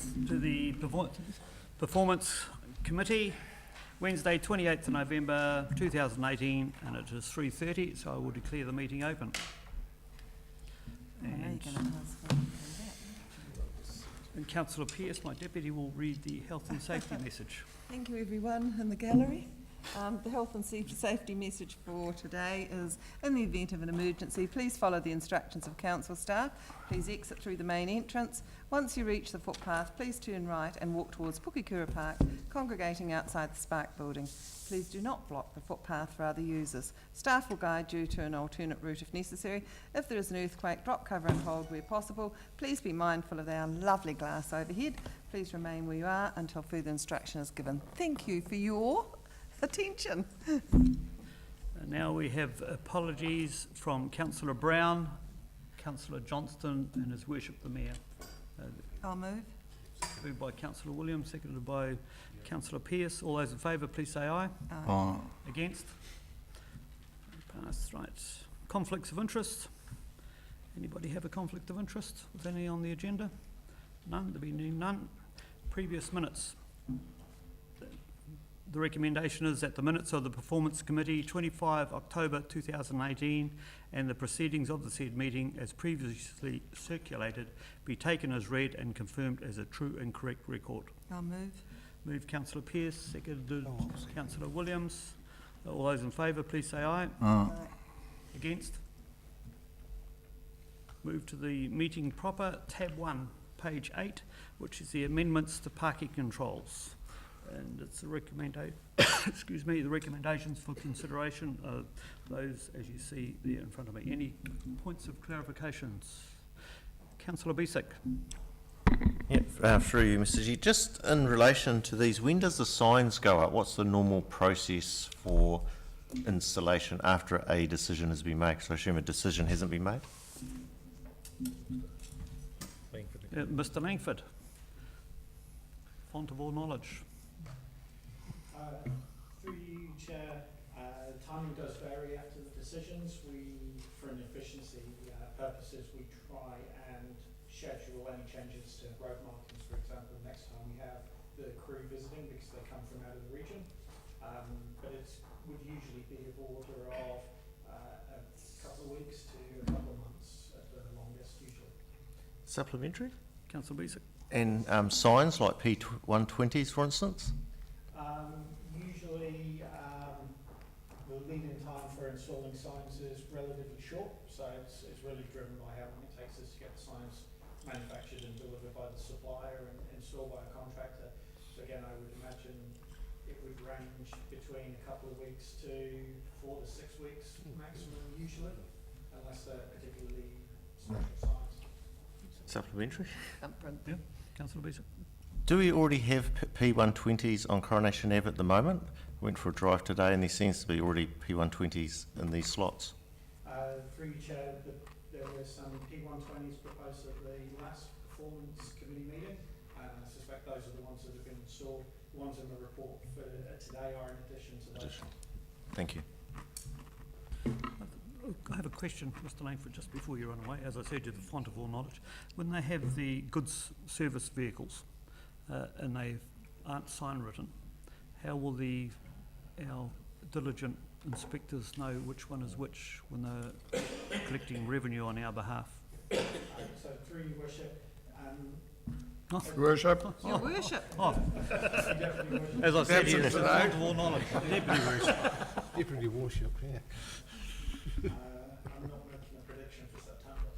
to the Performance Committee, Wednesday 28th of November 2018, and it is 3:30, so I will declare the meeting open. And Councillor Pearce, my deputy, will read the health and safety message. Thank you everyone in the gallery. The health and safety message for today is, in the event of an emergency, please follow the instructions of council staff. Please exit through the main entrance. Once you reach the footpath, please turn right and walk towards Pukekura Park, congregating outside the Spark building. Please do not block the footpath for other users. Staff will guide you to an alternate route if necessary. If there is an earthquake, drop cover and hold where possible. Please be mindful of our lovely glass overhead. Please remain where you are until further instruction is given. Thank you for your attention. Now we have apologies from Councillor Brown, Councillor Johnston and His Worship the Mayor. I'll move. Moved by Councillor Williams, seconded by Councillor Pearce. All those in favour, please say aye. Aye. Against? Passed. Right. Conflicts of interest. Anybody have a conflict of interest with any on the agenda? None. There being none. Previous minutes. The recommendation is that the minutes of the Performance Committee 25 October 2018 and the proceedings of the said meeting as previously circulated be taken as read and confirmed as a true and correct record. I'll move. Moved Councillor Pearce, seconded Councillor Williams. All those in favour, please say aye. Aye. Against? Move to the meeting proper, tab 1, page 8, which is the amendments to parking controls. And it's the the recommendations for consideration of those as you see there in front of me. Any points of clarifications? Councillor Bisick. Yeah, through you, Mr. G. Just in relation to these, when does the signs go up? What's the normal process for installation after a decision has been made? So I assume a decision hasn't been made? Mr. Langford. Font of all knowledge. Through you, Chair, timing does vary after the decisions. For an efficiency purposes, we try and schedule any changes to road markings, for example, next time we have the crew visiting because they come from out of the region. But it would usually be of order of a couple of weeks to a couple of months at the longest, usually. Supplementary? Councillor Bisick. And signs like P120s, for instance? Usually the lead-in time for installing signs is relatively short, so it's really driven by how long it takes us to get the signs manufactured and delivered by the supplier and installed by a contractor. So again, I would imagine it would range between a couple of weeks to 4 to 6 weeks maximum usually, unless they're particularly special signs. Supplementary? Yeah, Councillor Bisick. Do we already have P120s on Coronation Ave at the moment? Went for a drive today and there seems to be already P120s in these slots. Through you, Chair, there were some P120s proposed at the last Performance Committee meeting, and I suspect those are the ones that have been installed. The ones in the report for today are in addition to those. Thank you. I have a question, Mr. Langford, just before you run away. As I said, you're the font of all knowledge. When they have the goods service vehicles and they aren't sign written, how will our diligent inspectors know which one is which when they're collecting revenue on our behalf? So through your worship, Worship. Your worship. As I said, you're the font of all knowledge. Deputy worship. Deputy worship, yeah. I'm not making a prediction for September.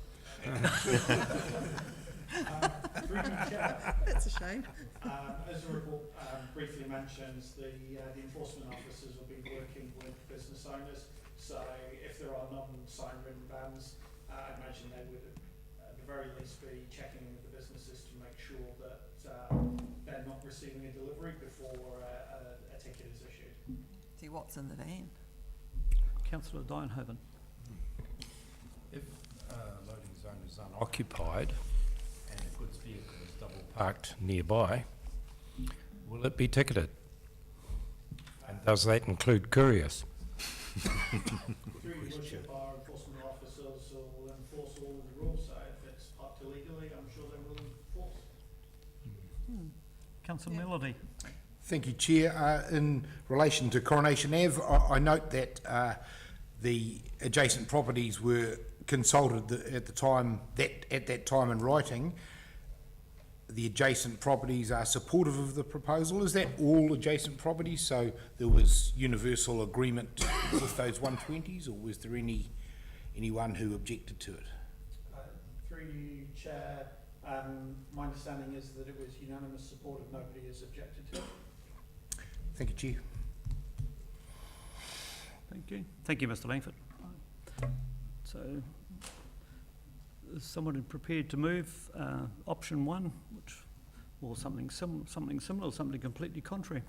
Through you, Chair, That's a shame. as the report briefly mentions, the enforcement officers will be working with business owners. So if there are non-sign written bans, I imagine they would at the very least be checking with the businesses to make sure that they're not receiving a delivery before a ticket is issued. See what's in the van. Councillor Dienhoven. If loading zone is unoccupied and a goods vehicle is double parked nearby, will it be ticketed? And does that include couriers? Through your worship, our enforcement officers will enforce all of the rules, so if it's parked illegally, I'm sure they will enforce. Councillor Yeah. Melody. Thank you, Chair. In relation to Coronation Ave, I note that the adjacent properties were consulted at the time, at that time in writing. The adjacent properties are supportive of the proposal. Is that all adjacent properties? So there was universal agreement with those 120s, or was there anyone who objected to it? Through you, Chair, my understanding is that it was unanimous support and nobody has objected to it. Thank you, Chair. Thank you. Thank you, Mr Langford. So, is someone prepared to move option 1, or something similar, or something completely contrary,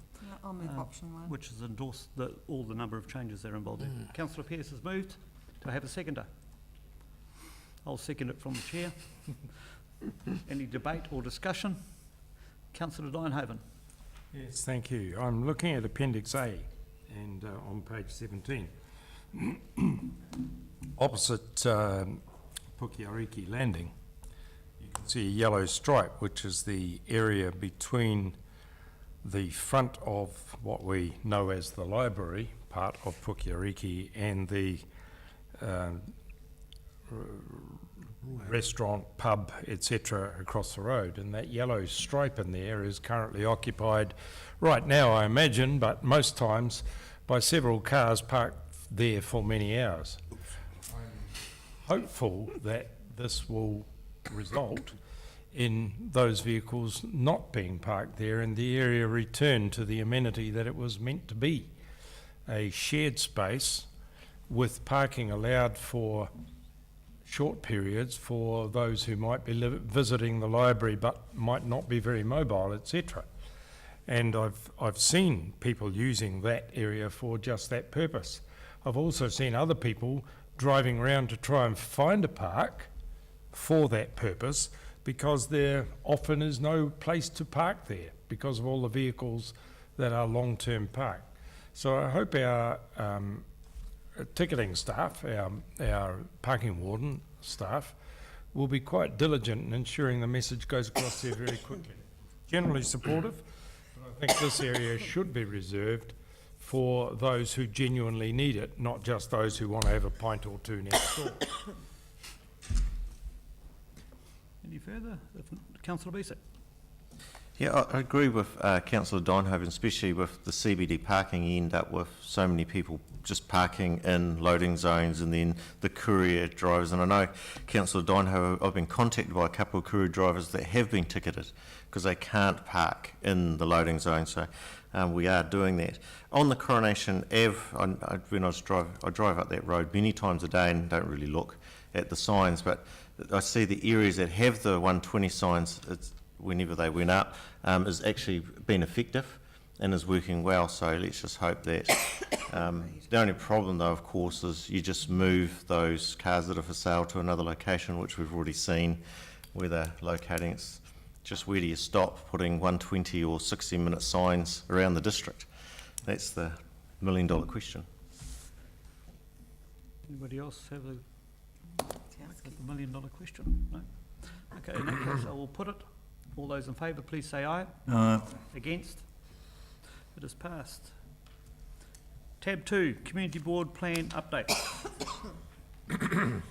I'll move option 1. which has endorsed all the number of changes that are involved in. Councillor Pearce has moved. Do I have a seconder? I'll second it from the chair. Any debate or discussion? Councillor Dynhoven. Yes, thank you. I'm looking at Appendix A and on page 17. Opposite Pukeariki Landing, you can see a yellow stripe, which is the area between the front of what we know as the library part of Pukeariki and the restaurant, pub, etc. across the road, and that yellow stripe in there is currently occupied right now, I imagine, but most times by several cars parked there for many hours. I'm hopeful that this will result in those vehicles not being parked there and the area returned to the amenity that it was meant to be, a shared space with parking allowed for short periods for those who might be visiting the library but might not be very mobile, etc. And I've seen people using that area for just that purpose. I've also seen other people driving around to try and find a park for that purpose because there often is no place to park there because of all the vehicles that are long-term parked. So I hope our ticketing staff, our parking warden staff, will be quite diligent in ensuring the message goes across there very quickly. Generally supportive, but I think this area should be reserved for those who genuinely need it, not just those who want to have a pint or two next door. Any further? Councillor Basic. Yeah, I agree with Councillor Dynhoven, especially with the CBD parking. You end up with so many people just parking in loading zones and then the courier drivers. And I know, Councillor Dynhoven, I've been contacted by a couple of courier drivers that have been ticketed because they can't park in the loading zone. So we are doing that. On the Coronation Ave, when I drive up that road many times a day and don't really look at the signs, but I see the areas that have the 120 signs, whenever they went up, has actually been effective and is working well. So let's just hope that. The only problem, though, of course, is you just move those cars that are for sale to another location, which we've already seen where they're locating. It's just where do you stop putting 120 or 60-minute signs around the district? That's the million-dollar question. Anybody else have a million-dollar question? No? Okay, in that case, I will put it. All those in favour, please say aye. Aye. Against? It is passed. Tab 2, Community Board Plan Update. Mr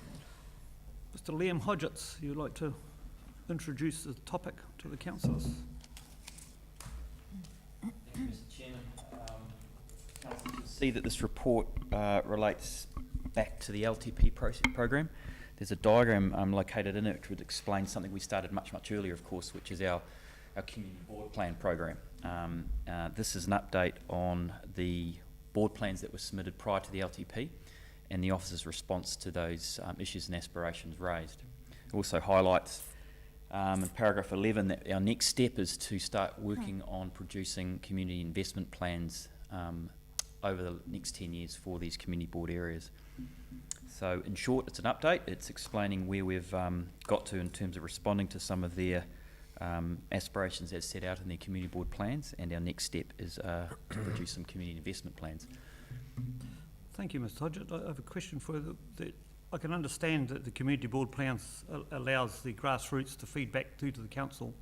Liam Hodgetts, you'd like to introduce the topic to the councillors. Thank you, Mr Chairman. Councillors will see that this report relates back to the LTP program. There's a diagram located in it which would explain something we started much earlier, of course, which is our Community Board Plan program. This is an update on the board plans that were submitted prior to the LTP and the office's response to those issues and aspirations raised. It also highlights in paragraph 11 that our next step is to start working on producing community investment plans over the next 10 years for these community board areas. So in short, it's an update. It's explaining where we've got to in terms of responding to some of their aspirations as set out in their community board plans, and our next step is to produce some community investment plans. Thank you, Mr Hodgett. I have a question for you. I can understand that the community board plans allows the grassroots to feed back through to the council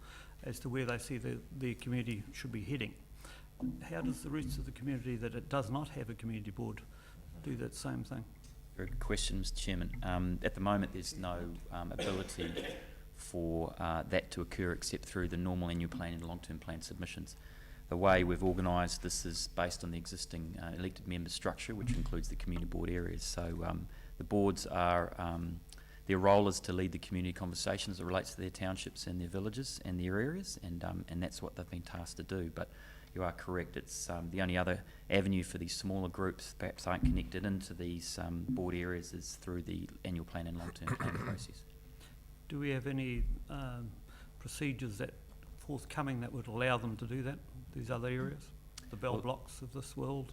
as to where they see the community should be heading. How does the rest of the community that it does not have a community board do that same thing? Very good question, Mr. Chairman. At the moment, there's no ability for that to occur except through the normal annual plan and long-term plan submissions. The way we've organised this is based on the existing elected member structure, which includes the community board areas. So the boards are, their role is to lead the community conversation as it relates to their townships and their villages and their areas, and that's what they've been tasked to do. But you are correct, it's the only other avenue for these smaller groups perhaps aren't connected into these board areas is through the annual plan and long-term plan process. Do we have any procedures that forthcoming that would allow them to do that, these other areas, the Bell Blocks of this world?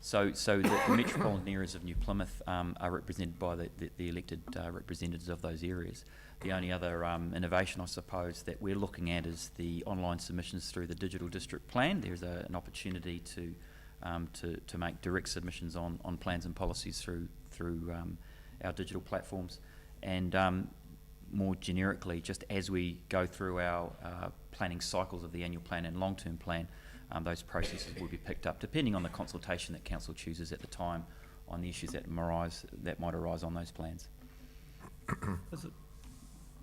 So the metropolitan areas of New Plymouth are represented by the elected representatives of those areas. The only other innovation, I suppose, that we're looking at is the online submissions through the digital district plan. There's an opportunity to make direct submissions on plans and policies through our digital platforms, and more generically, just as we go through our planning cycles of the annual plan and long-term plan, those processes will be picked up, depending on the consultation that council chooses at the time on the issues that might arise on those plans.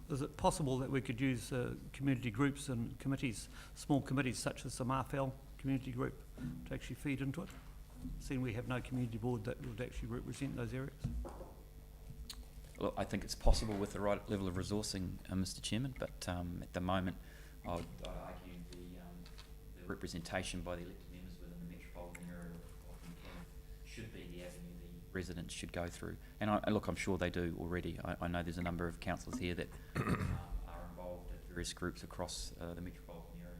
Is it possible that we could use community groups and committees, small committees such as the Marfell community group, to actually feed into it, seeing we have no community board that would actually represent those areas? Look, I think it's possible with the right level of resourcing, Mr. Chairman, but at the moment, I'd argue the representation by the elected members within the metropolitan area of Buchanan should be the avenue the residents should go through. And look, I'm sure they do already. I know there's a number of councillors here that are involved at various groups across the metropolitan area.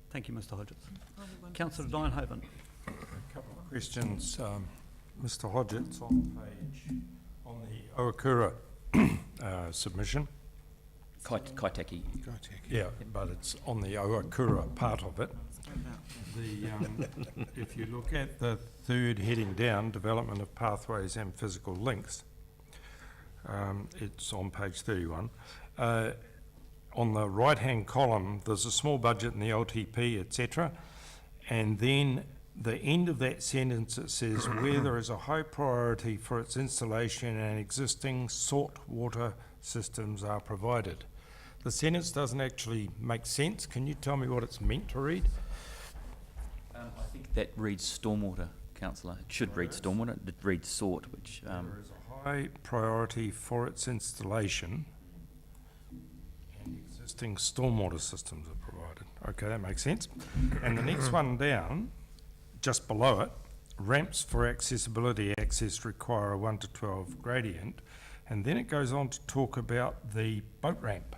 Thank you, Mr. Hodgetts. Councillor Dynhoven. A couple of questions, Mr. Hodgetts, on the Oakura submission. Kaitaki. Yeah, but it's on the Oakura part of it. If you look at the third heading down, development of pathways and physical links, it's on page 31. On the right-hand column, there's a small budget in the LTP, etc. And then the end of that sentence, it says, where there is a high priority for its installation and existing salt water systems are provided. The sentence doesn't actually make sense. Can you tell me what it's meant to read? I think that reads stormwater, councillor. It should read stormwater. It reads sort, which... There is a high priority for its installation and existing stormwater systems are provided. Okay, that makes sense. And the next one down, just below it, ramps for accessibility access require a 1 to 12 gradient, and then it goes on to talk about the boat ramp.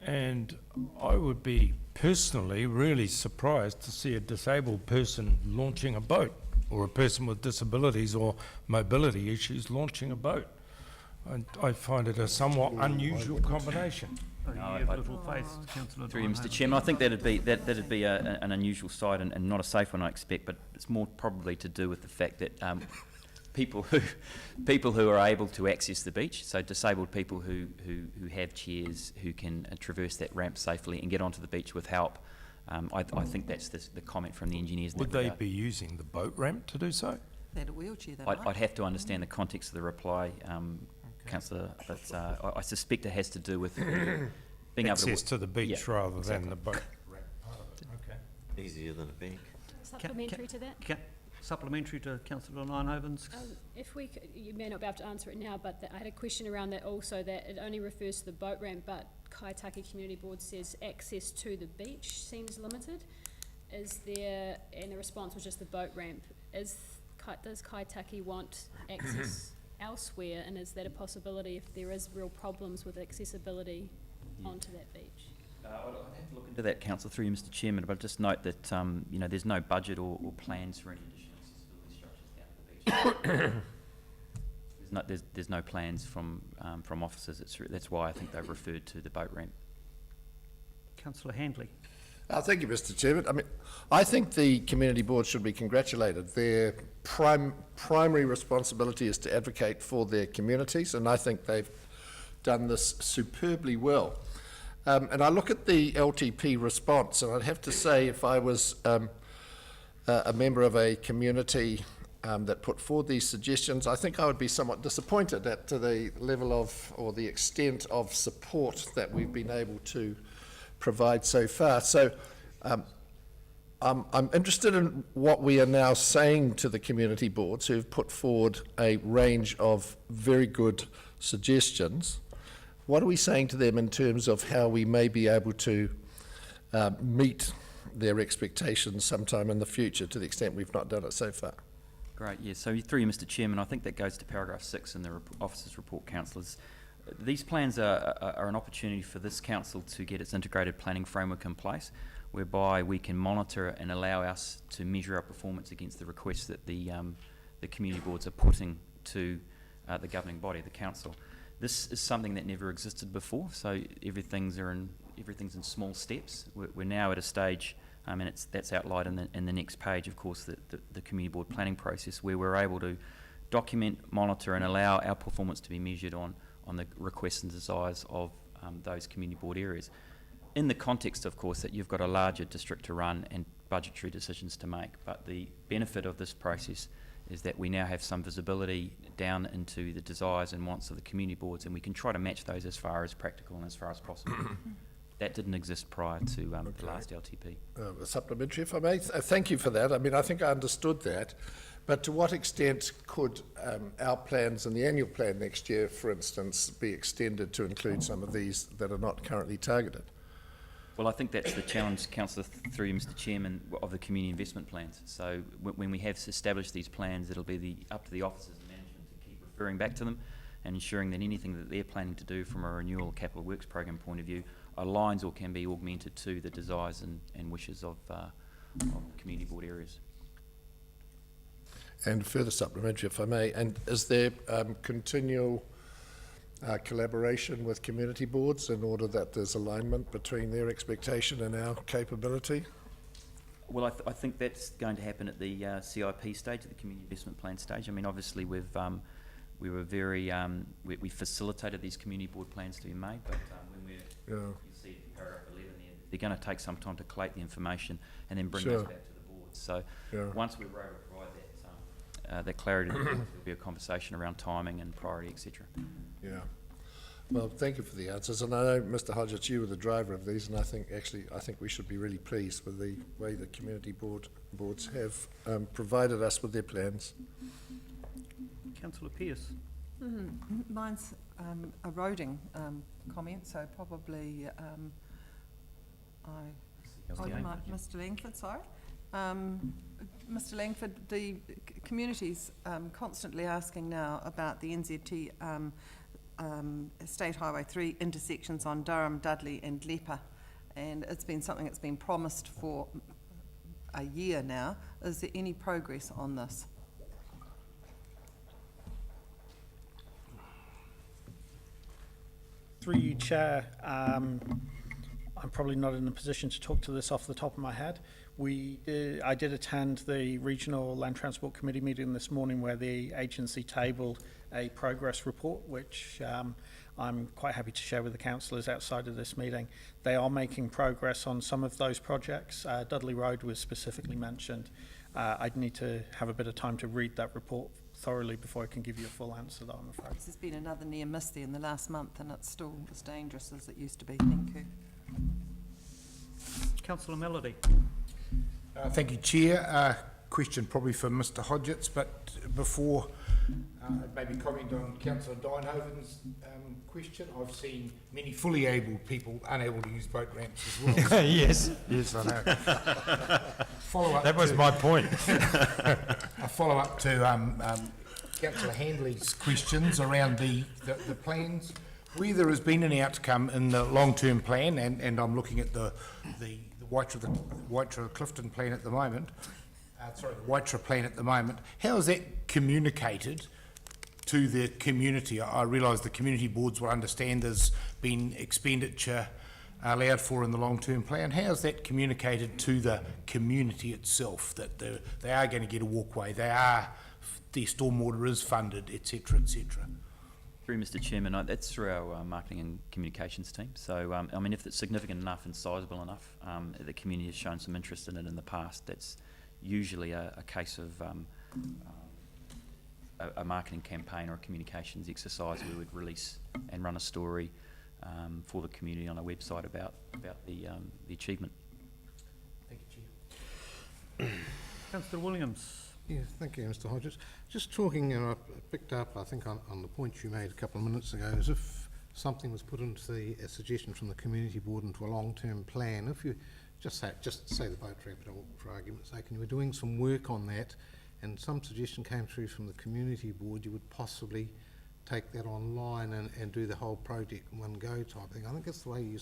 And I would be personally really surprised to see a disabled person launching a boat, or a person with disabilities or mobility issues launching a boat. I find it a somewhat unusual combination. You have little faith, Councillor Through you, Dynhoven. Mr. Chairman, I think that'd be an unusual side and not a safe one, I expect, but it's more probably to do with the fact that people who are able to access the beach, so disabled people who have chairs, who can traverse that ramp safely and get onto the beach with help. I think that's the comment from the engineers. Would they be using the boat ramp to do so? They had a wheelchair, they I'd have to understand the context of the reply, councillor, but I suspect it has to do with being able access to the beach rather exactly. than the boat ramp part of it. Okay. Easier than a bank. Supplementary to that? Supplementary to Councillor Dynhoven's. If we could, you may not be able to answer it now, but I had a question around that also, that it only refers to the boat ramp, but Kaitaki Community Board says access to the beach seems limited. Is there, and the response was just the boat ramp, does Kaitaki want access elsewhere, and is that a possibility if there is real problems with accessibility onto that beach? I'd have to look into that, councillor, through you, Mr. Chairman, but I'll just note that there's no budget or plans for any additional accessibility structures down to the beach. There's no plans from officers. That's why I think they've referred to the boat ramp. Councillor Handley. Thank you, Mr. Chairman. I think the community board should be congratulated. Their primary responsibility is to advocate for their communities, and I think they've done this superbly well. And I look at the LTP response, and I'd have to say, if I was a member of a community that put forward these suggestions, I think I would be somewhat disappointed at the level of, or the extent of support that we've been able to provide so far. So I'm interested in what we are now saying to the community boards who've put forward a range of very good suggestions. What are we saying to them in terms of how we may be able to meet their expectations sometime in the future, to the extent we've not done it so far? Great, yeah. So through you, Mr. Chairman, I think that goes to paragraph 6 in the officer's report, councillors. These plans are an opportunity for this council to get its integrated planning framework in place, whereby we can monitor and allow us to measure our performance against the requests that the community boards are putting to the governing body, the council. This is something that never existed before, so everything's in small steps. We're now at a stage, and that's outlined in the next page, of course, the community board planning process, where we're able to document, monitor, and allow our performance to be measured on the requests and desires of those community board areas. In the context, of course, that you've got a larger district to run and budgetary decisions to make. But the benefit of this process is that we now have some visibility down into the desires and wants of the community boards, and we can try to match those as far as practical and as far as possible. That didn't exist prior to the last LTP. A supplementary, if I may. Thank you for that. I mean, I think I understood that. But to what extent could our plans and the annual plan next year, for instance, be extended to include some of these that are not currently targeted? Well, I think that's the challenge, Councillor, through you, Mr. Chairman, of the community investment plans. So when we have established these plans, it'll be up to the officers and management to keep referring back to them and ensuring that anything that they're planning to do from a renewal capital works program point of view aligns or can be augmented to the desires and wishes of community board areas. And further supplementary, if I may, and is there continual collaboration with community boards in order that there's alignment between their expectation and our capability? Well, I think that's going to happen at the CIP stage, at the community investment plan stage. I mean, obviously we facilitated these community board plans to be made, but when you see in paragraph 11 there, they're going to take some time to collate the information and then bring those back to the board. So once we're able to provide that clarity, there'll be a conversation around timing and priority, etc. Yeah. Well, thank you for the answers. And I know, Mr. Hodgetts, you were the driver of these, and I think we should be really pleased with the way the community boards have provided us with their plans. Councillor Pearce. Mine's a roading comment, so probably Mr. Langford, sorry. Mr. Langford, the community's constantly asking now about the NZT State Highway 3 intersections on Durham, Dudley and Leper, and it's been something that's been promised for a year now. Is there any progress on this? Through you, Chair, I'm probably not in a position to talk to this off the top of my head. I did attend the Regional Land Transport Committee meeting this morning where the agency tabled a progress report, which I'm quite happy to share with the councillors outside of this meeting. They are making progress on some of those projects. Dudley Road was specifically mentioned. I'd need to have a bit of time to read that report thoroughly before I can give you a full answer, though, I'm afraid. There's been another near miss there in the last month, and it's still as dangerous as it used to be. Thank you. Councillor Melody. Thank you, Chair. Question probably for Mr. Hodgetts, but before maybe comment on Councillor Dynhoven's question, I've seen many fully able people unable to use boat ramps as well. Yes, I know. Follow-up that was my point. A follow-up to Councillor Handley's questions around the plans. Where there has been an outcome in the long-term plan, and I'm looking at the Waitara Clifton plan at the moment, the Waitara plan at the moment, how is that communicated to the community? I realise the community boards will understand there's been expenditure allowed for in the long-term plan. How is that communicated to the community itself, that they are going to get a walkway, their stormwater is funded, etc., etc.? Through Mr Chairman, that's through our marketing and communications team. So, I mean, if it's significant enough and sizable enough, the community has shown some interest in it in the past, that's usually a case of a marketing campaign or a communications exercise. We would release and run a story for the community on our website about the achievement. Thank you, Chair. Councillor Williams. Yes, thank you, Mr Hodges. Just talking, and I picked up, I think, on the point you made a couple of minutes ago, as if something was put into a suggestion from the community board into a long-term plan. If you just say the boat ramp, for argument's sake, and you were doing some work on that, and some suggestion came through from the community board, you would possibly take that online and do the whole project in one go type thing. I think that's the way you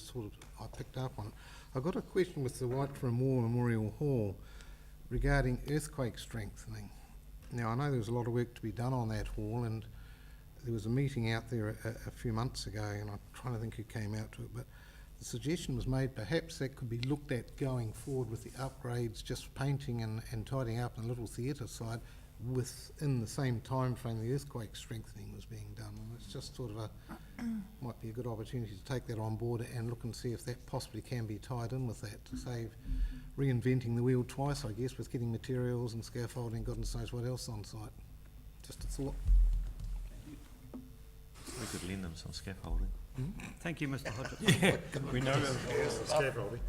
I picked up on it. I've got a question with the Whiteroom War Memorial Hall regarding earthquake strengthening. Now, I know there was a lot of work to be done on that hall, and there was a meeting out there a few months ago, and I'm trying to think who came out to it, but the suggestion was made perhaps that could be looked at going forward with the upgrades, just painting and tidying up in the little theatre side within the same time frame the earthquake strengthening was being done. And it's just sort of might be a good opportunity to take that on board and look and see if that possibly can be tied in with that to save reinventing the wheel twice, I guess, with getting materials and scaffolding, goodness knows what else on site. Just a thought. We could lend them some scaffolding. Thank you, Mr Hodges. We know Scaffolding.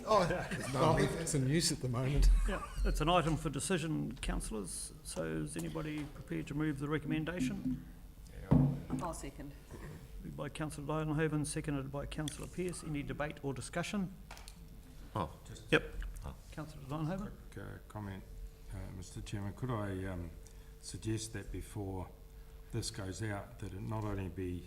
Oh, it's in use at the moment. Yeah, it's an item for decision, councillors. So is anybody prepared to move the recommendation? I'll second. Moved by Councillor Didenhoven, seconded by Councillor Pearce. Any debate or discussion? Oh, yep. Councillor Didenhoven? quick comment, Mr Chairman. Could I suggest that before this goes out, that it not only be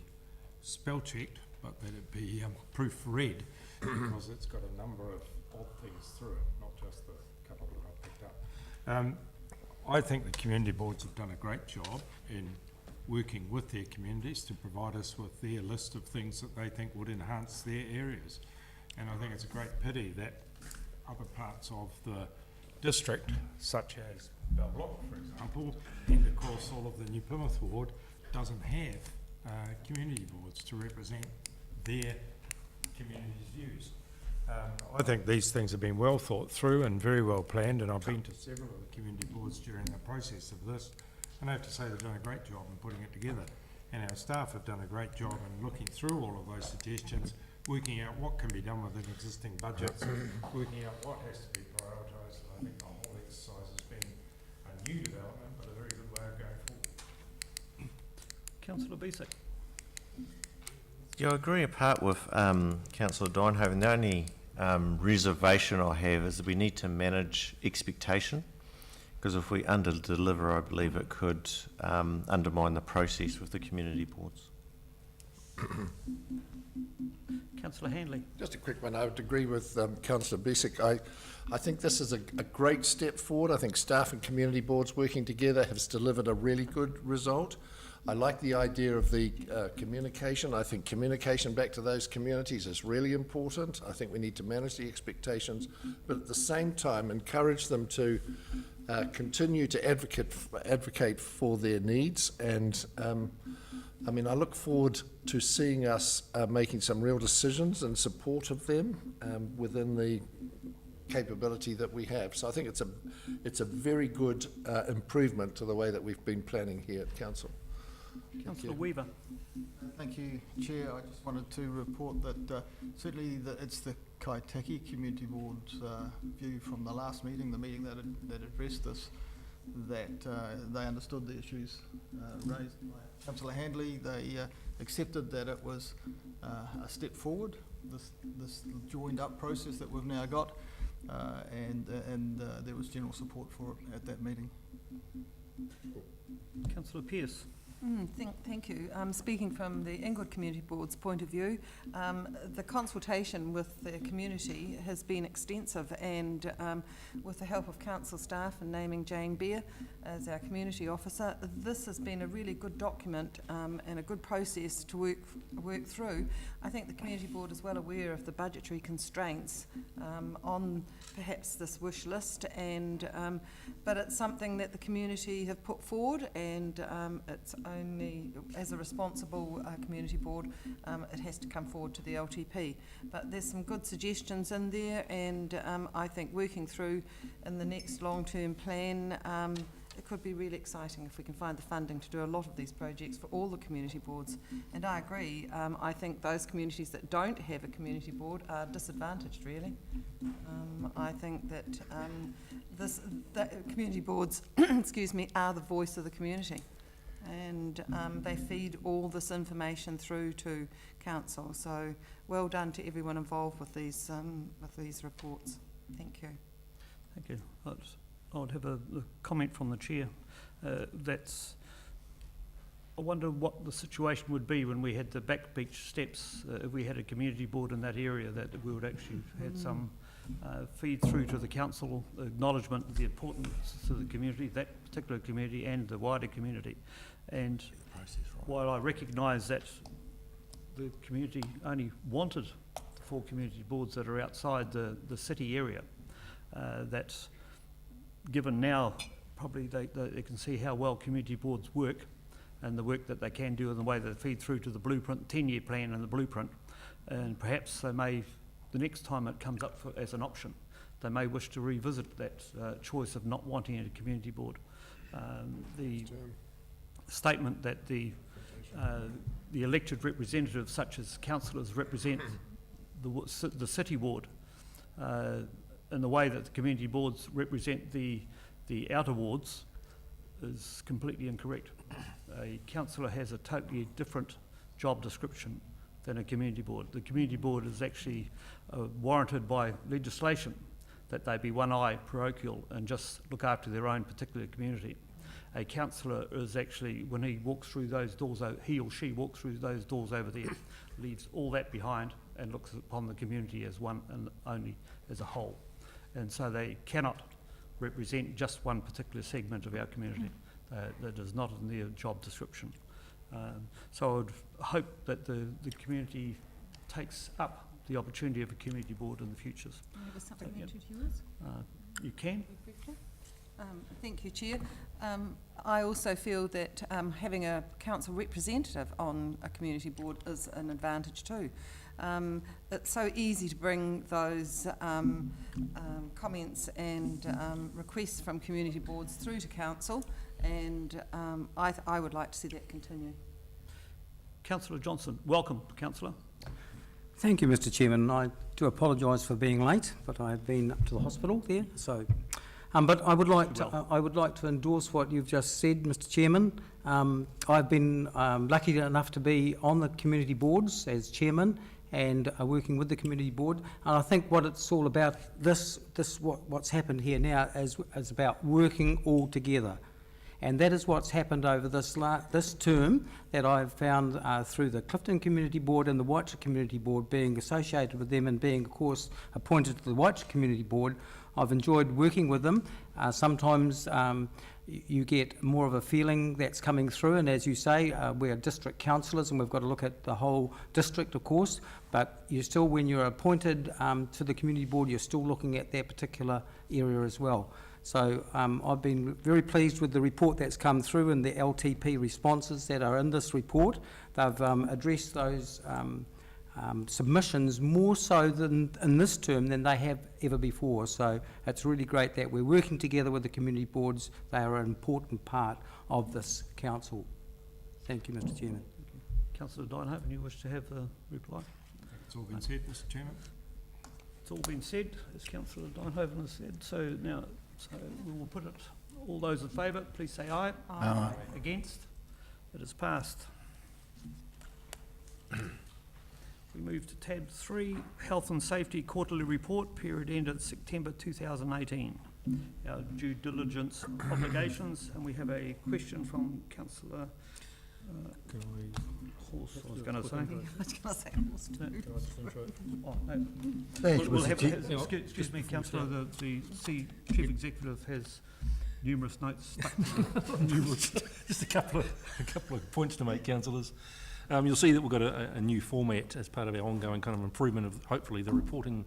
spell checked, but that it be proofread, because it's got a number of odd things through it, not just the couple that I picked up. I think the community boards have done a great job in working with their communities to provide us with their list of things that they think would enhance their areas. And I think it's a great pity that other parts of the district, such as Balblock, for example, and of course all of the New Plymouth ward, doesn't have community boards to represent their community's views. I think these things have been well thought through and very well planned, and I've been to several of the community boards during the process of this, and I have to say they've done a great job in putting it together. And our staff have done a great job in looking through all of those suggestions, working out what can be done within existing budgets, working out what has to be prioritised. And I think the whole exercise has been a new development, but a very good way of going forward. Councillor Besick. Yeah, I agree apart with Councillor Didenhoven. The only reservation I have is that we need to manage expectation, because if we under-deliver, I believe it could undermine the process with the community boards. Councillor Handley. Just a quick one. I would agree with Councillor Besick. I think this is a great step forward. I think staff and community boards working together has delivered a really good result. I like the idea of the communication. I think communication back to those communities is really important. I think we need to manage the expectations, but at the same time encourage them to continue to advocate for their needs. And I mean, I look forward to seeing us making some real decisions in support of them within the capability that we have. So I think it's a very good improvement to the way that we've been planning here at Council. Councillor Weaver. Thank you, Chair. I just wanted to report that certainly it's the Kaitaki Community Board's view from the last meeting, the meeting that addressed this, that they understood the issues raised by Councillor Handley. They accepted that it was a step forward, this joined up process that we've now got, and there was general support for it at that meeting. Councillor Pearce. Thank you. Speaking from the Inglewood Community Board's point of view, the consultation with the community has been extensive, and with the help of council staff and naming Jane Beer as our community officer, this has been a really good document and a good process to work through. I think the community board is well aware of the budgetary constraints on perhaps this wish list, and but it's something that the community have put forward, and it's only, as a responsible community board, it has to come forward to the LTP. But there's some good suggestions in there, and I think working through in the next long-term plan, it could be really exciting if we can find the funding to do a lot of these projects for all the community boards. And I agree, I think those communities that don't have a community board are disadvantaged, really. I think that community boards excuse me, are the voice of the community, and they feed all this information through to council. So well done to everyone involved with these reports. Thank you. Thank you. I would have a comment from the chair. I wonder what the situation would be when we had the back beach steps, if we had a community board in that area, that we would actually had some feed through to the council, acknowledgement of the importance to the community, that particular community and the wider community. And while I recognise that the community only wanted the 4 community boards that are outside the city area, that's given now, probably they can see how well community boards work and the work that they can do and the way they feed through to the blueprint, 10-year plan and the blueprint. And perhaps they may, the next time it comes up as an option, they may wish to revisit that choice of not wanting a community board. The statement that the elected representatives, such as councillors, represent the city ward in the way that the community boards represent the outer wards is completely incorrect. A councillor has a totally different job description than a community board. The community board is actually warranted by legislation that they be one-eye parochial and just look after their own particular community. A councillor is actually, when he walks through those doors, he or she walks through those doors over there, leaves all that behind and looks upon the community as one and only as a whole. And so they cannot represent just one particular segment of our community. That is not in their job description. So I would hope that the community takes up the opportunity of a community board in the futures. Have a supplementary to yours? You can. Thank you, Chair. I also feel that having a council representative on a community board is an advantage too. It's so easy to bring those comments and requests from community boards through to council, and I would like to see that continue. Councillor Johnson, welcome, Councillor. Thank you, Mr. Chairman. I do apologise for being late, but I've been up to the hospital there. So, but I would like to endorse what you've just said, Mr. Chairman. I've been lucky enough to be on the community boards as chairman and working with the community board. And I think what it's all about, what's happened here now is about working all together. And that is what's happened over this term, that I've found through the Clifton Community Board and the Whitecha Community Board, being associated with them and being, of course, appointed to the Whitecha Community Board. I've enjoyed working with them. Sometimes you get more of a feeling that's coming through, and as you say, we're district councillors and we've got to look at the whole district, of course, but you still, when you're appointed to the community board, you're still looking at that particular area as well. So I've been very pleased with the report that's come through and the LTP responses that are in this report. They've addressed those submissions more so than in this term than they have ever before. So it's really great that we're working together with the community boards. They are an important part of this council. Thank you, Mr. Chairman. Councillor Dynhoven, you wish to have a reply? It's all been said, Mr. Chairman. It's all been said, as Councillor Dynhoven has said. So now, we will put it, all those in favour, please say aye. Aye. Against? It is passed. We move to tab 3, Health and Safety Quarterly Report, period ended September 2018. Our due diligence obligations, and we have a question from Councillor Horse, I was going to say. I was going to say horse too. Oh, no. Thank you, We'll Mr. have, Chair. excuse me, Councillor, the Chief Executive has numerous notes stuck. Just a couple of points to make, councillors. You'll see that we've got a new format as part of our ongoing kind of improvement of hopefully the reporting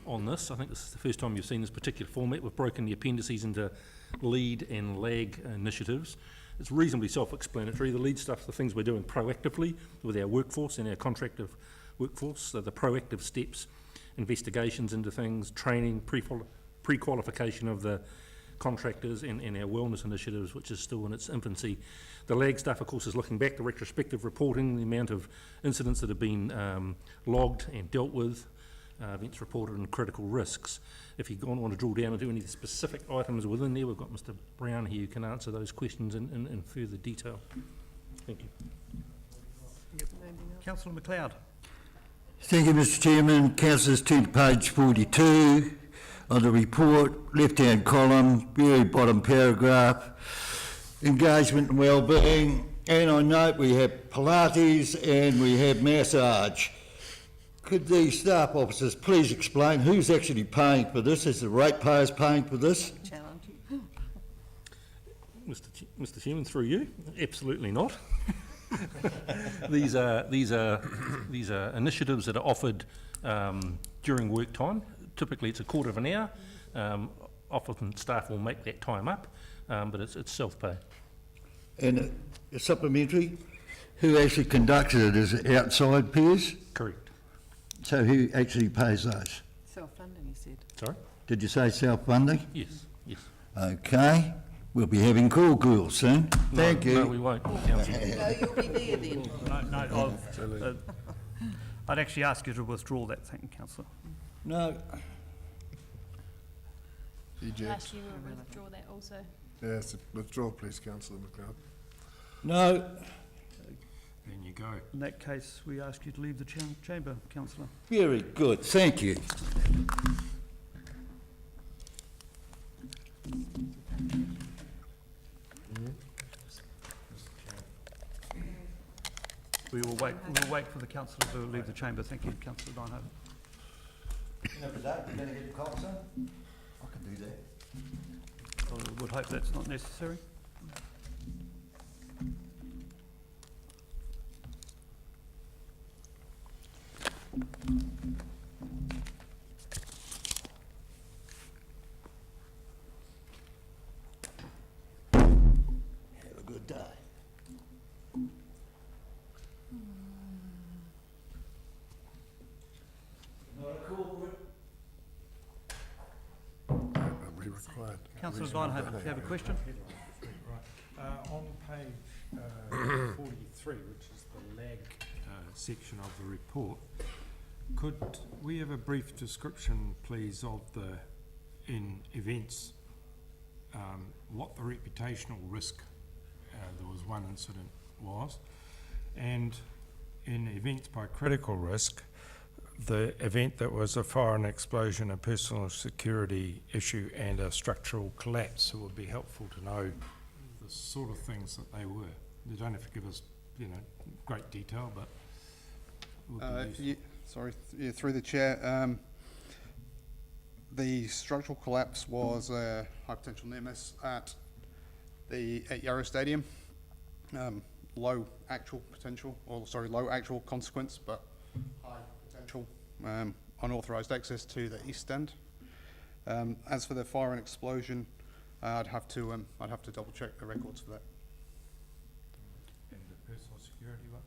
on this. I think this is the first time you've seen this particular format. We've broken the appendices into lead and lag initiatives. it's reasonably self-explanatory. The lead stuff, the things we're doing proactively with our workforce and our contractive workforce, so the proactive steps, investigations into things, training, pre-qualification of the contractors and our wellness initiatives, which is still in its infancy. The lag stuff, of course, is looking back, the retrospective reporting, the amount of incidents that have been logged and dealt with, events reported and critical risks. If you want to drill down into any specific items within there, we've got Mr Brown here who can answer those questions in further detail. Thank you. Councillor McLeod. Thank you, Mr Chairman. Councillors, to page 42 of the report, left-hand column, very bottom paragraph, engagement and wellbeing, and I note we have Pilates and we have massage. Could the staff officers please explain who's actually paying for this? Is the ratepayers paying for this? Challenge. Mr Chairman, through you, absolutely not. These are initiatives that are offered during work time. Typically, it's a quarter of an hour. Often staff will make that time up, but it's self-pay. And supplementary, who actually conducts it? Is it outside peers? Correct. So who actually pays those? Self-funding, you said. Sorry? Did you say self-funding? Yes, yes. Okay, we'll be having call girls soon. Thank you. No, we won't, Councillor. No, you'll be there then. No, I'd actually ask you to withdraw that thing, Councillor. No. Last year we'll withdraw that also. Yes, withdraw please, Councillor McLeod. No. Then you go. In that case, we ask you to leave the chamber, Councillor. Very good, thank you. We will wait for the councillor to leave the chamber. Thank you, Councillor Dynhope. You're going to get the cops in? I can do that. I would hope that's not necessary. Have a good day. Not a corporate. Be required. Councillor Dynhope, do you have a question? On page 43, which is the lag section of the report, could we have a brief description, please, of in events, what the reputational risk, there was one incident, was, and in events by critical risk, the event that was a fire and explosion, a personal security issue and a structural collapse. It would be helpful to know the sort of things that they were. You don't have to give us, great detail, but it would be useful. Through the chair, the structural collapse was a high potential near miss at Yarra Stadium. Low actual consequence, but high potential unauthorised access to the east end. As for the fire and explosion, I'd have to double check the records for that. And the personal security one?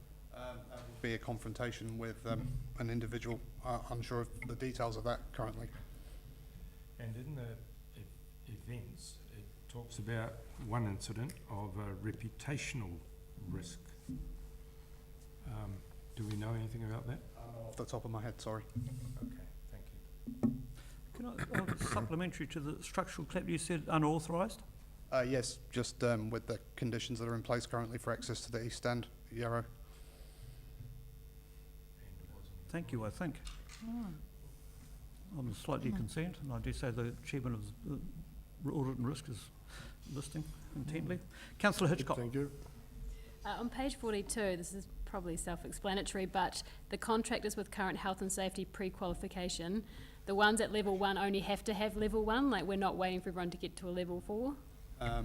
That would be a confrontation with an individual. Unsure of the details of that currently. And in the events, it talks about one incident of a reputational risk. Do we know anything about that? Off the top of my head, sorry. Okay, thank you. Can I, supplementary to the structural collapse, you said unauthorised? Yes, just with the conditions that are in place currently for access to the east end, Yarrow. Thank you, I think. I'm slightly concerned, and I do say the chairman of the audit and risk is listening intently. Councillor Hitchcock. Thank you. On page 42, this is probably self-explanatory, but the contractors with current health and safety pre-qualification, the ones at level 1 only have to have level 1, like we're not waiting for everyone to get to a level 4?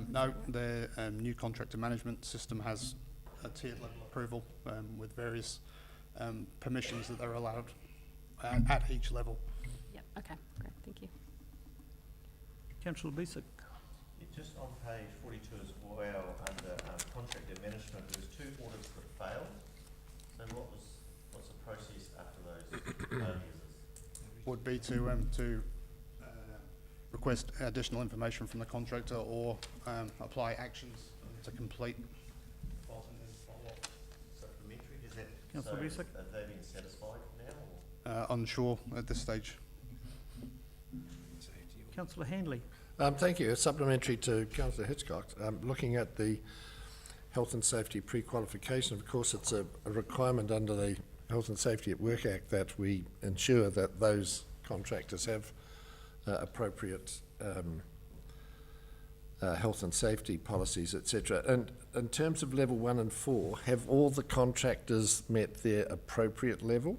No, the new contractor management system has a tiered level approval with various permissions that they're allowed at each level. Yep, okay, great, thank you. Councillor Bisick. just on page 42 as well, under contractor management, there's 2 audits that failed. So what's the process after those failures? Would be to request additional information from the contractor or apply actions to complete. Supplementary, is that, Councillor so Resick? have they been satisfied now? Or? Unsure at this stage. Councillor Handley. Thank you. Supplementary to Councillor Hitchcock. Looking at the health and safety pre-qualification, of course, it's a requirement under the Health and Safety at Work Act that we ensure that those contractors have appropriate health and safety policies, etc. And in terms of level 1 and 4, have all the contractors met their appropriate level?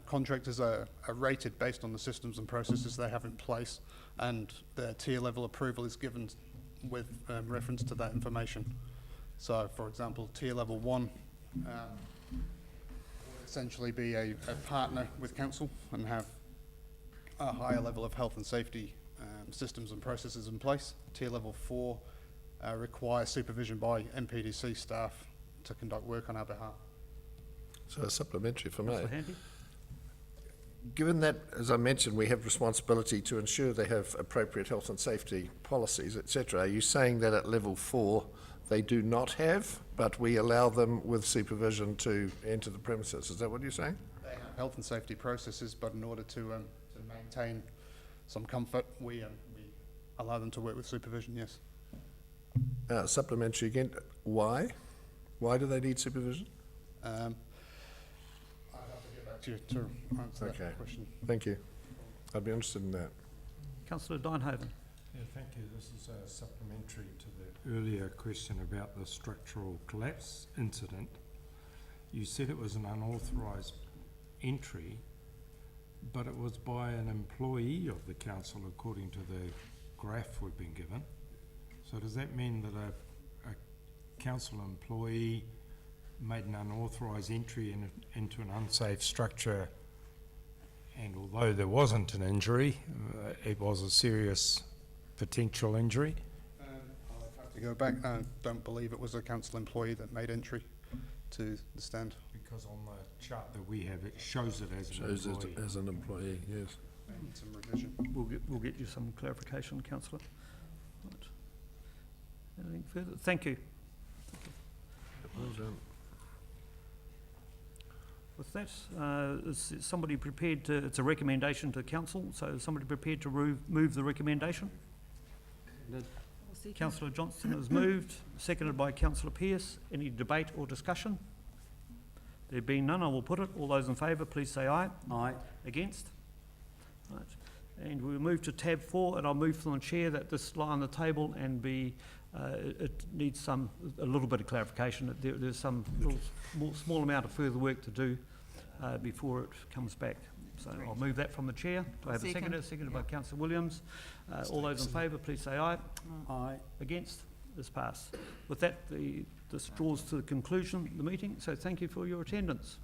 Contractors are rated based on the systems and processes they have in place, and their tier level approval is given with reference to that information. So, for example, tier level 1 would essentially be a partner with council and have a higher level of health and safety systems and processes in place. Tier level 4 requires supervision by NPDC staff to conduct work on our behalf. So a supplementary for me. Councillor Handley. Given that, as I mentioned, we have responsibility to ensure they have appropriate health and safety policies, etc., are you saying that at level 4 they do not have, but we allow them with supervision to enter the premises? Is that what you're saying? They have health and safety processes, but in order to maintain some comfort, we allow them to work with supervision, yes. Supplementary again. Why? Why do they need supervision? I'd have to get back to you to answer that question. Thank you. I'd be interested in that. Councillor Dynhoven. Yeah, thank you. This is a supplementary to the earlier question about the structural collapse incident. You said it was an unauthorised entry, but it was by an employee of the council according to the graph we've been given. So does that mean that a council employee made an unauthorised entry into an unsafe structure, and although there wasn't an injury, it was a serious potential injury? I'll have to go back. I don't believe it was a council employee that made entry to the stand. Because on the chart that we have, it shows it as an Shows employee. it as an employee, yes. Some revision. We'll get you some clarification, councillor. Right. Anything further? Thank you. Well done. With that, is somebody prepared to, it's a recommendation to council, so is somebody prepared to move the recommendation? Councillor Johnston has moved, seconded by Councillor Pearce. Any debate or discussion? There being none, I will put it. All those in favour, please say aye. Aye. Against? Right. And we'll move to tab 4, and I'll move from the chair that this lie on the table and be, it needs a little bit of clarification. There's some small amount of further work to do before it comes back. So I'll move that from the chair. Do I have a seconder? Seconded by Councillor Williams. All those in favour, please say aye. Aye. Against? This passed. With that, this draws to the conclusion of the meeting, so thank you for your attendance.